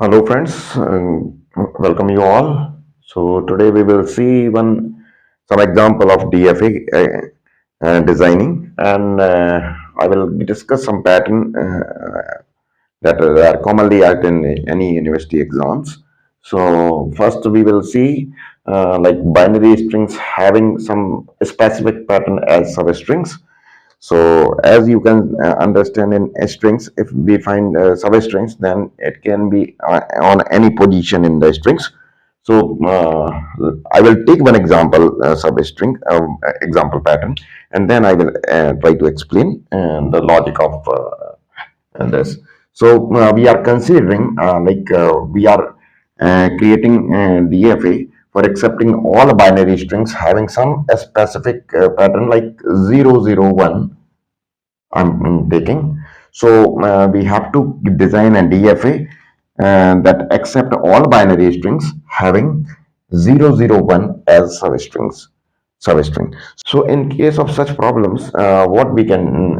Hello friends, welcome you all. So today we will see some example of DFA designing, and I will discuss some pattern that are commonly asked in any university exams. So first we will see like binary strings having some specific pattern as substrings. So as you can understand in strings, if we find substrings, then it can be on any position in the strings. So I will take one example substring example pattern, and then I will try to explain the logic of this. So we are considering we are creating DFA for accepting all binary strings having some specific pattern like 001 I'm taking. So we have to design a DFA that accept all binary strings having 001 as substring. So in case of such problems, what we can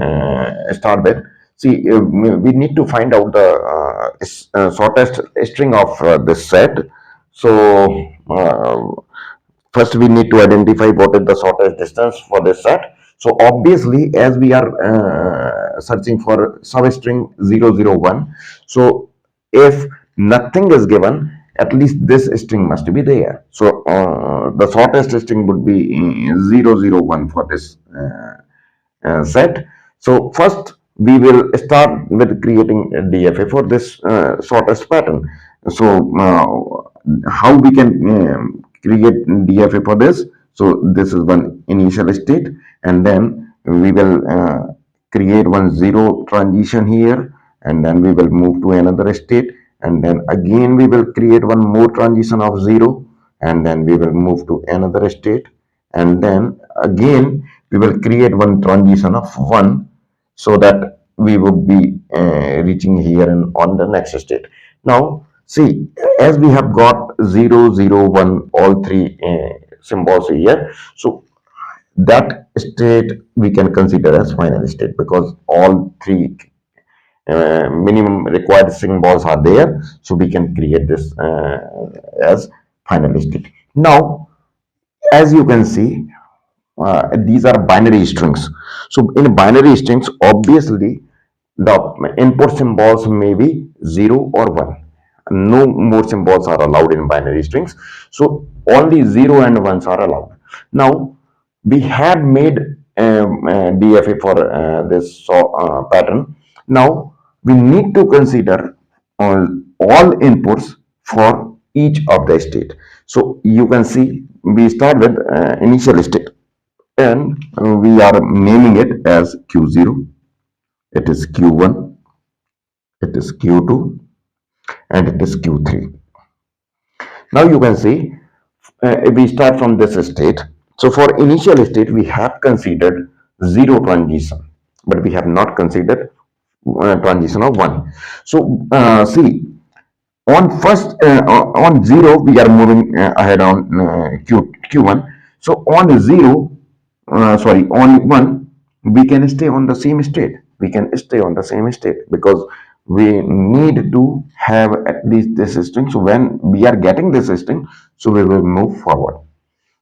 start with, see, we need to find out the shortest string of this set. So first we need to identify what is the shortest distance for this set. So obviously, as we are searching for substring 001, so if nothing is given, at least this string must be there. So the shortest string would be 001 for this set. So first we will start with creating a DFA for this shortest pattern. So how we can create DFA for this? So this is one initial state, and then we will create one zero transition here, and then we will move to another state, and then again we will create one more transition of zero, and then we will move to another state, and then again we will create one transition of 1 so that we would be reaching here and on the next state. Now see, as we have got 001 all three symbols here, so that state we can consider as final state because all three minimum required symbols are there, so we can create this as final state. Now as you can see, these are binary strings. So in binary strings, obviously the input symbols may be 0 or 1. No more symbols are allowed in binary strings. So only 0 and 1s are allowed. Now we had made DFA for this pattern. Now we need to consider all inputs for each of the state. So you can see we start with initial state, and we are naming it as Q0, it is Q1, it is Q2, and it is Q3. Now you can see we start from this state. So for initial state, we have considered zero transition, but we have not considered transition of 1. So see, on first on 0 we are moving ahead on q1. So on 0, sorry, on 1 we can stay on the same state, because we need to have at least this string. So when we are getting this string, so we will move forward.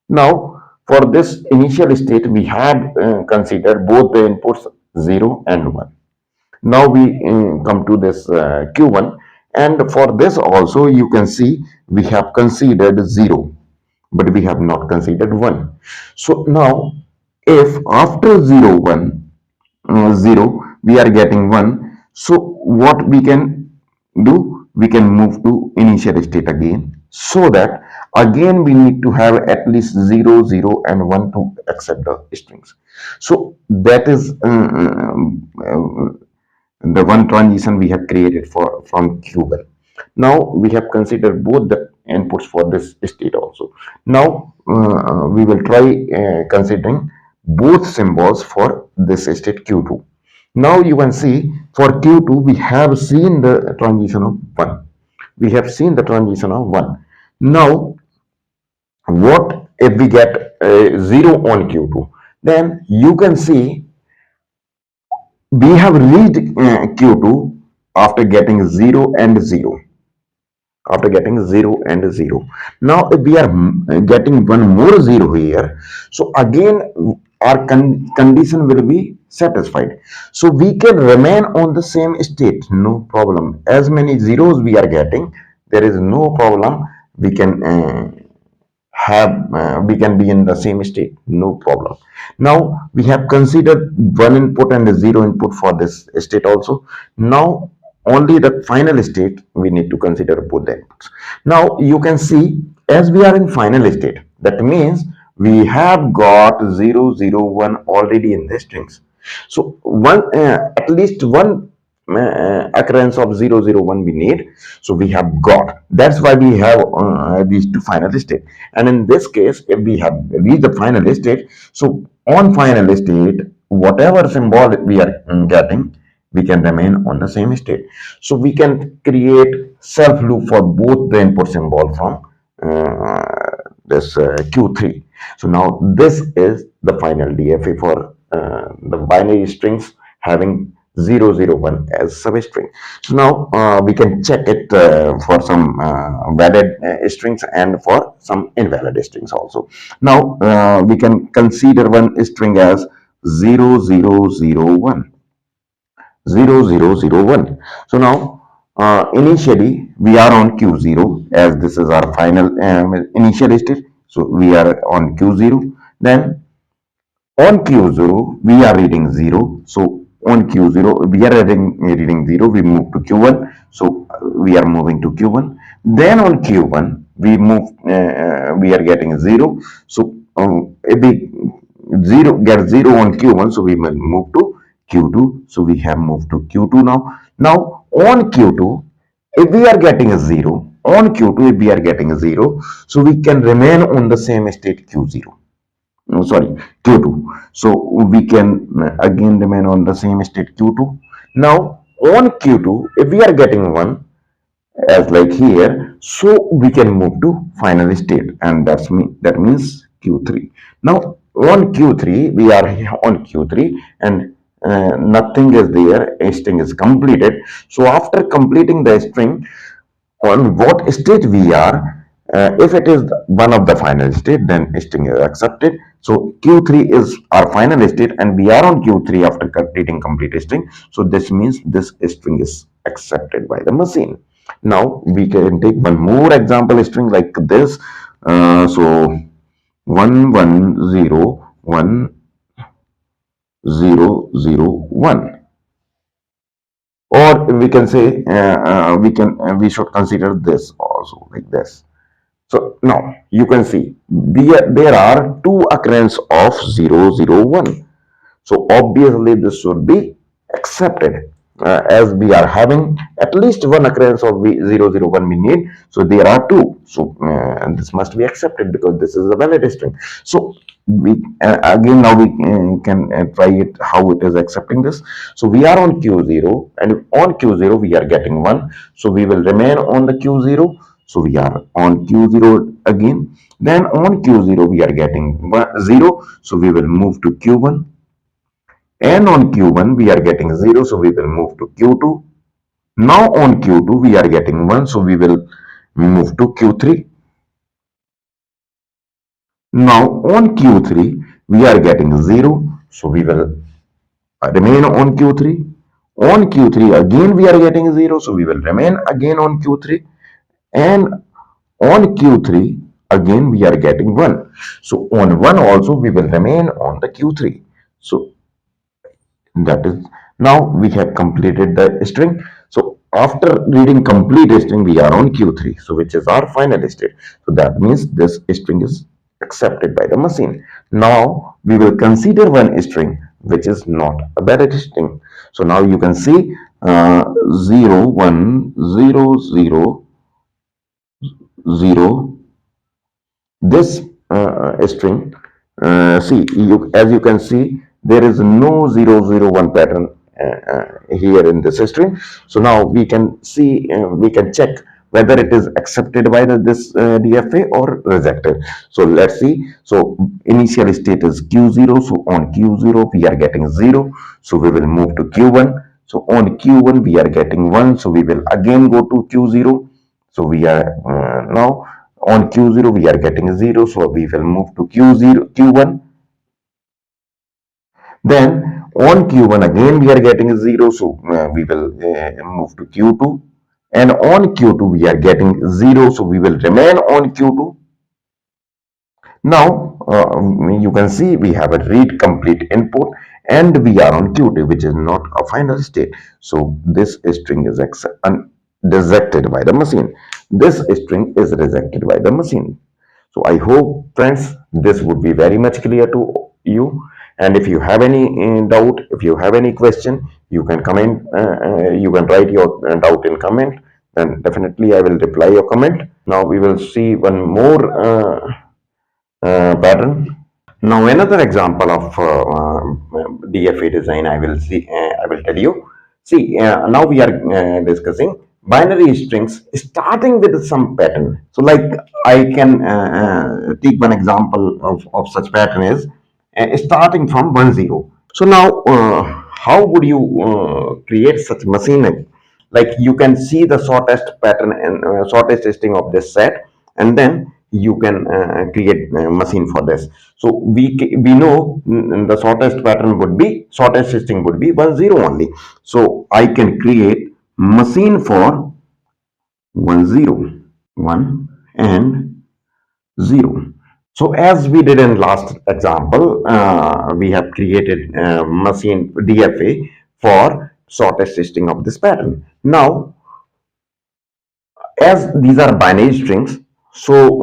Now for this initial state we had considered both the inputs 0 and 1. Now we come to this q1, and for this also you can see we have considered 0, but we have not considered 1. So now if after 0 1 0 we are getting 1, so what we can do, we can move to initial state again, so that again we need to have at least 0 0 and 1 to accept the strings. So that is the one transition we have created for from Q1. Now we have considered both the inputs for this state also. Now we will try considering both symbols for this state Q2. Now you can see for Q2 we have seen the transition of 1. We have seen the transition of 1. Now what if we get 0 on Q2? Then you can see we have reached Q2 after getting 0 and 0. after getting 0 and 0. Now, if we are getting one more 0 here, so again our condition will be satisfied. So we can remain on the same state, no problem. As many zeros we are getting, there is no problem. We can we can be in the same state, no problem. Now we have considered one input and a zero input for this state also. Now only the final state we need to consider both the inputs. Now you can see, as we are in final state, that means we have got 0 0 1 already in the strings. So one at least one occurrence of 0 0 1 we need, so we have got. That's why we have reached to final state. And in this case, if we have reached the final state, so on final state, whatever symbol we are getting, we can remain on the same state. So we can create self loop for both the input symbol from this Q3. So now this is the final DFA for the binary strings having 0 0 1 as substring. So now we can check it for some valid strings and for some invalid strings also. Now we can consider one string as 0 0 0 1. 0 0 0 1. So now initially we are on Q0, as this is our final initial state. So we are on Q0. Then on Q0 we are reading 0. So on Q0 we are reading 0. We move to Q1. So we are moving to Q1. Then on Q1 we move. We are getting 0. So if we 0 get 0 on Q1, so we will move to Q2. So we have moved to Q2 now. Now on Q2, if we are getting a 0, on Q2 if we are getting a 0, so we can remain on the same state Q0. No, sorry, Q2. So we can again remain on the same state Q2. Now on Q2, if we are getting 1, as like here, so we can move to final state, and that means Q3. Now on Q3 we are on Q3, and nothing is there, a string is completed. So after completing the string, on what state we are, if it is one of the final state, then string is accepted. So Q3 is our final state, and we are on Q3 after completing complete string. So this means this string is accepted by the machine. Now we can take one more example string like this. So 1 1 0 1 0 0 1, or we can say we should consider this also like this. So now you can see there are two occurrence of 0 0 1. So obviously this should be accepted, as we are having at least one occurrence of 0 0 1 we need. So there are two. So this must be accepted because this is a valid string. So we again now we can try it how it is accepting this. So we are on Q0, and on Q0 we are getting 1. So we will remain on the Q0. So we are on Q0 again. Then on Q0 we are getting 0. So we will move to Q1. And on Q1 we are getting 0, so we will move to Q2. Now on Q2 we are getting 1, so we will move to Q3. Now on Q3 we are getting 0, so we will remain on Q3. On Q3 again we are getting 0, so we will remain again on Q3. And on Q3 again we are getting 1. So on 1 also we will remain on the Q3. So that is, now we have completed the string. So after reading complete string we are on Q3, so which is our final state. So that means this string is accepted by the machine. Now we will consider one string which is not a valid string. So now you can see 0 1 0 0 0, this string, see, as you can see, there is no 0 0 1 pattern here in this string. So now we can see, we can check whether it is accepted by this DFA or rejected. So let's see. So initial state is Q0. So on Q0 we are getting 0. So we will move to Q1. So on Q1 we are getting 1. So we will again go to Q0. So we are now on Q0 we are getting 0, so we will move to Q0 Q1. Then on Q1 again we are getting 0, so we will move to Q2, and on Q2 we are getting 0, so we will remain on Q2. Now you can see we have a read complete input, and we are on Q2, which is not a final state. So this string is rejected by the machine. This string is rejected by the machine. So I hope, friends, this would be very much clear to you. And if you have any doubt, if you have any question, you can comment. You can write your doubt in comment. Then definitely I will reply your comment. Now we will see one more pattern. Now another example of DFA design I will tell you. See, now we are discussing binary strings starting with some pattern. So like I can take one example of such pattern is starting from 1 0. So now how would you create such machine? Like you can see the shortest pattern and shortest string of this set, and then you can create a machine for this. So we know the shortest pattern would be shortest string would be 1 0 only. So I can create machine for 1 0, 1 and 0. So as we did in last example, we have created machine DFA for shortest string of this pattern. Now as these are binary strings, so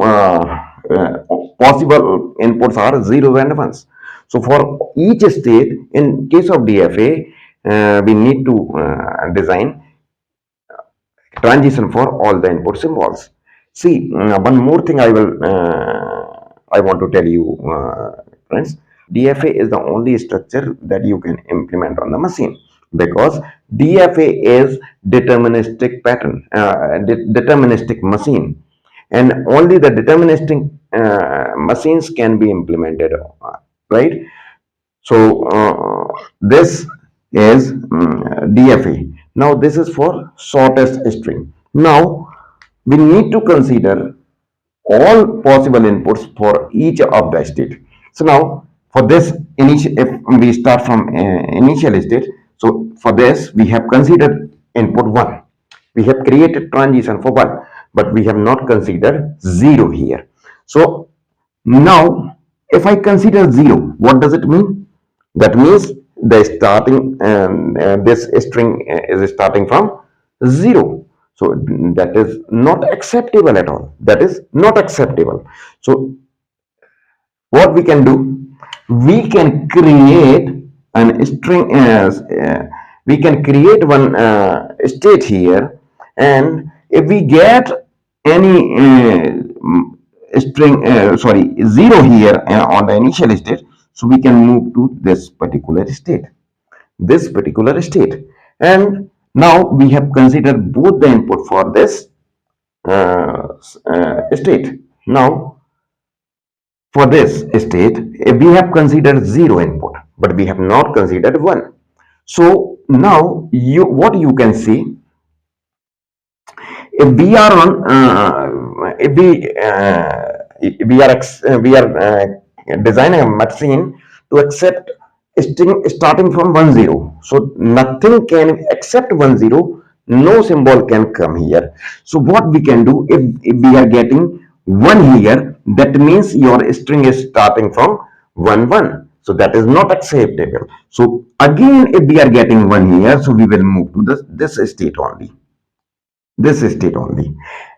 possible inputs are zeros and ones. So for each state, in case of DFA, we need to design transition for all the input symbols. See, one more thing I want to tell you, friends. DFA is the only structure that you can implement on the machine, because DFA is deterministic pattern, deterministic machine, and only the deterministic machines can be implemented, right? So this is DFA. Now this is for shortest string. Now we need to consider all possible inputs for each of the state. So now for this initial, if we start from initial state, so for this we have considered input 1. We have created transition for 1, but we have not considered 0 here. So now if I consider 0, what does it mean? That means the starting this string is starting from 0. So that is not acceptable at all. That is not acceptable. So what we can do, we can create an string as we can create one state here, and if we get any string sorry 0 here on the initial state, so we can move to this particular state. And now we have considered both the input for this state. Now for this state, we have considered 0 input, but we have not considered 1. So now what you can see, if we are on if we are designing a machine to accept string starting from 1 0, so nothing can accept 1 0, no symbol can come here. So what we can do, if we are getting 1 here, that means your string is starting from 1 1, so that is not acceptable. So again, if we are getting 1 here, so we will move to this state only,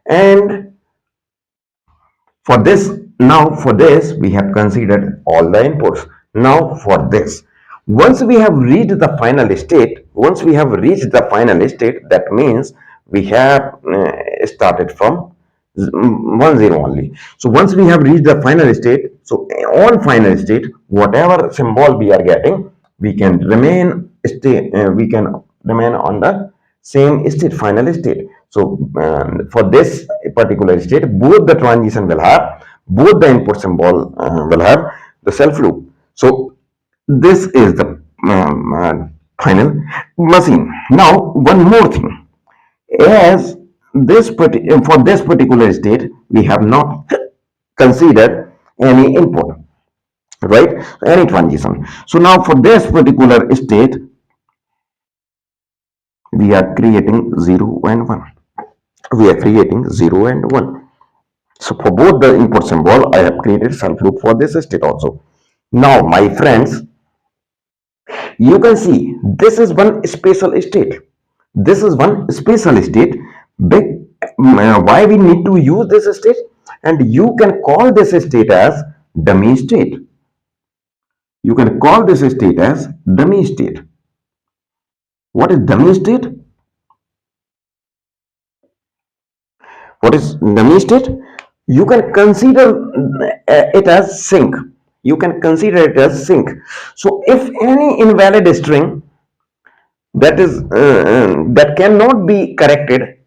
and for this, now for this we have considered all the inputs. Now for this, once we have reached the final state, that means we have started from 1 0 only. So once we have reached the final state, so on final state, whatever symbol we are getting, we can remain on the same state, final state. So for this particular state, both the transition will have, both the input symbol will have the self loop. So this is the final machine. Now one more thing, as for this particular state, we have not considered any input, right? Any transition. So now for this particular state, we are creating 0 and 1. We are creating 0 and 1. So for both the input symbol, I have created self loop for this state also. Now, my friends, you can see this is one special state. This is one special state. Why we need to use this state? And you can call this state as dummy state. You can call this state as dummy state. What is dummy state? What is dummy state? You can consider it as sync. You can consider it as sync. So if any invalid string that cannot be corrected,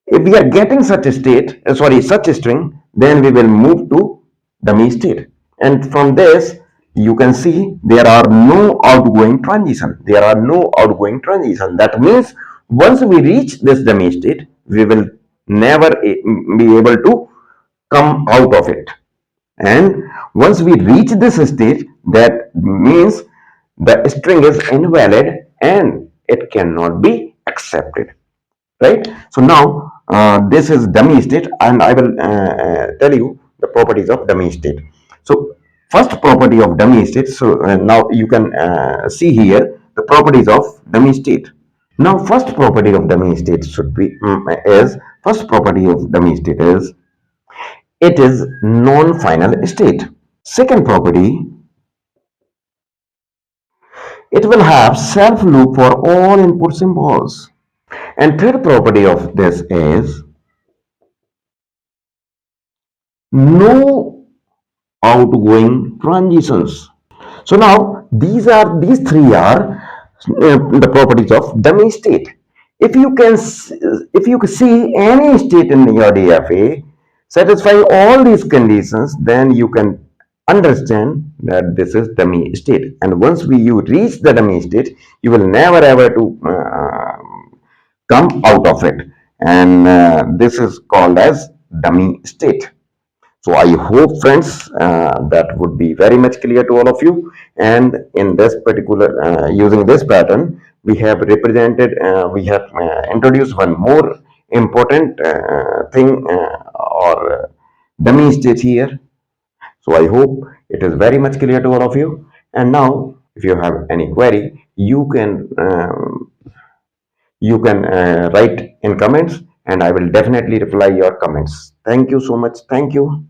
if we are getting such a state, such a string, then we will move to dummy state. And from this, you can see there are no outgoing transition. There are no outgoing transition. That means once we reach this dummy state, we will never be able to come out of it. And once we reach this state, that means the string is invalid and it cannot be accepted, right? So now this is dummy state, and I will tell you the properties of dummy state. So first property of dummy state, so now you can see here the properties of dummy state. Now first property of dummy state should be is first property of dummy state is it is non-final state. Second property, it will have self loop for all input symbols. And third property of this is no outgoing transitions. So now these three are the properties of dummy state. If you can if you see any state in your DFA satisfying all these conditions, then you can understand that this is dummy state. And once you reach the dummy state, you will never ever to come out of it. And this is called as dummy state. So I hope, friends, that would be very much clear to all of you. And in this particular, using this pattern, we have introduced one more important thing or dummy state here. So I hope it is very much clear to all of you. And now, if you have any query, you can write in comments, and I will definitely reply your comments. Thank you so much. Thank you.